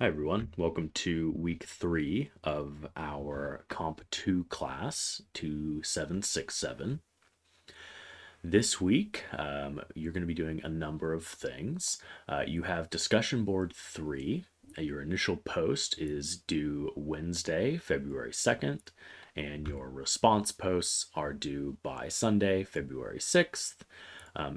Hi everyone, welcome to week 3 of our Comp 2 class 2767. This week, you're going to be doing a number of things. You have discussion board 3. Your initial post is due Wednesday, February 2nd, and your response posts are due by Sunday, February 6th.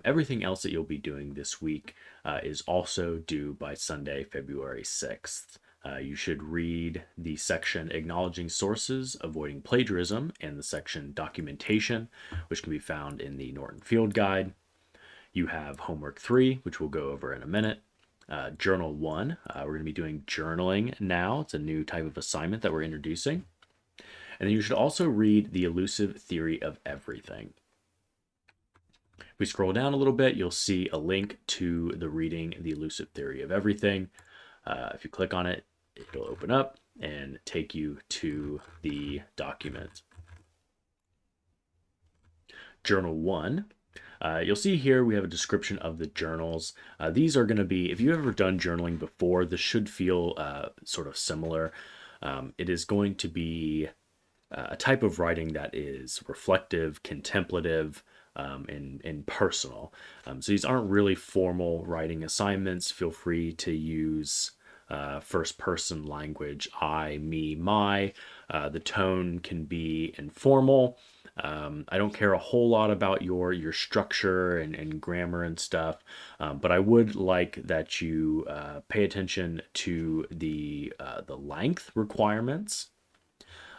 Everything else that you'll be doing this week is also due by Sunday, February 6th. You should read the section Acknowledging Sources, Avoiding Plagiarism, and the section Documentation, which can be found in the Norton Field Guide. You have homework 3, which we'll go over in a minute. Journal 1, we're going to be doing journaling now. It's a new type of assignment that we're introducing. And then you should also read The Elusive Theory of Everything. If we scroll down a little bit, you'll see a link to the reading The Elusive Theory of Everything. If you click on it, it'll open up and take you to the document. Journal 1. You'll see here we have a description of the journals. These are going to be, if you've ever done journaling before, this should feel sort of similar. It is going to be a type of writing that is reflective, contemplative, and personal. So these aren't really formal writing assignments. Feel free to use first person language, I, me, my. The tone can be informal. I don't care a whole lot about your structure and grammar and stuff, but I would like that you pay attention to the length requirements.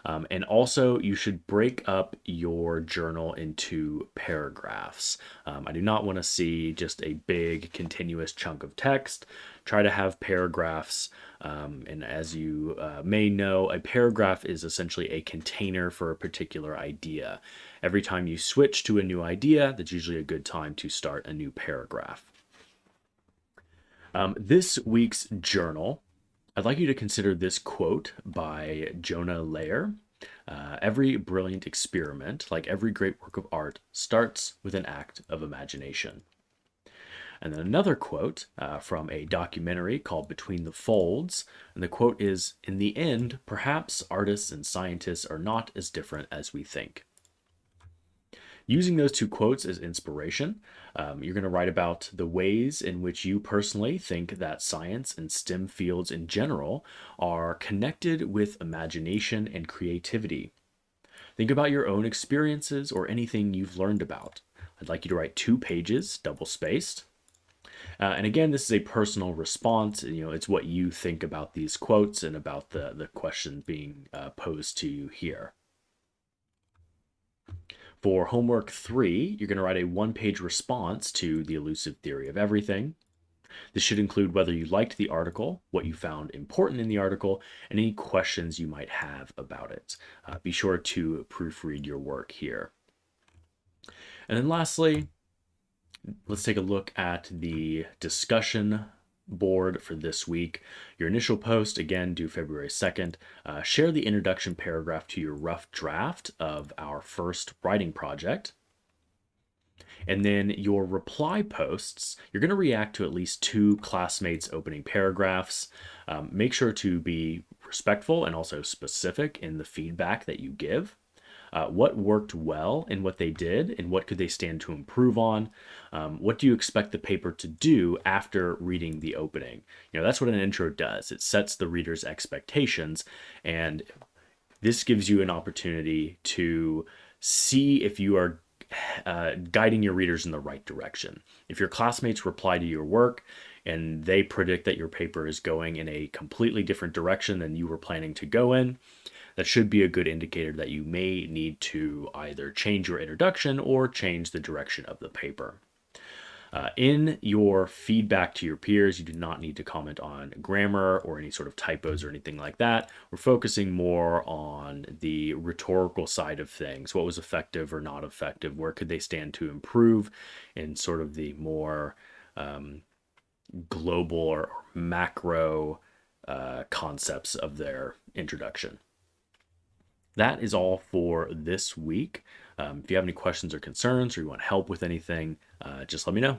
And also, you should break up your journal into paragraphs. I do not want to see just a big continuous chunk of text. Try to have paragraphs. And as you may know, a paragraph is essentially a container for a particular idea. Every time you switch to a new idea, that's usually a good time to start a new paragraph. This week's journal, I'd like you to consider this quote by Jonah Lehrer. Every brilliant experiment, like every great work of art, starts with an act of imagination. And then another quote from a documentary called Between the Folds. And the quote is, "In the end, perhaps artists and scientists are not as different as we think." Using those two quotes as inspiration, you're going to write about the ways in which you personally think that science and STEM fields in general are connected with imagination and creativity. Think about your own experiences or anything you've learned about. I'd like you to write 2 pages, double spaced. And again, this is a personal response. It's what you think about these quotes and about the question being posed to you here. For homework 3, you're going to write a 1-page response to The Elusive Theory of Everything. This should include whether you liked the article, what you found important in the article, and any questions you might have about it. Be sure to proofread your work here. And then lastly, let's take a look at the discussion board for this week. Your initial post, again, due February 2nd. Share the introduction paragraph to your rough draft of our first writing project. And then your reply posts, you're going to react to at least 2 classmates' opening paragraphs. Make sure to be respectful and also specific in the feedback that you give. What worked well in what they did, and what could they stand to improve on? What do you expect the paper to do after reading the opening? That's what an intro does. It sets the reader's expectations, and this gives you an opportunity to see if you are guiding your readers in the right direction. If your classmates reply to your work and they predict that your paper is going in a completely different direction than you were planning to go in, that should be a good indicator that you may need to either change your introduction or change the direction of the paper. In your feedback to your peers, you do not need to comment on grammar or any sort of typos or anything like that. We're focusing more on the rhetorical side of things. What was effective or not effective? Where could they stand to improve in sort of the more global or macro concepts of their introduction. That is all for this week. If you have any questions or concerns or you want help with anything, just let me know.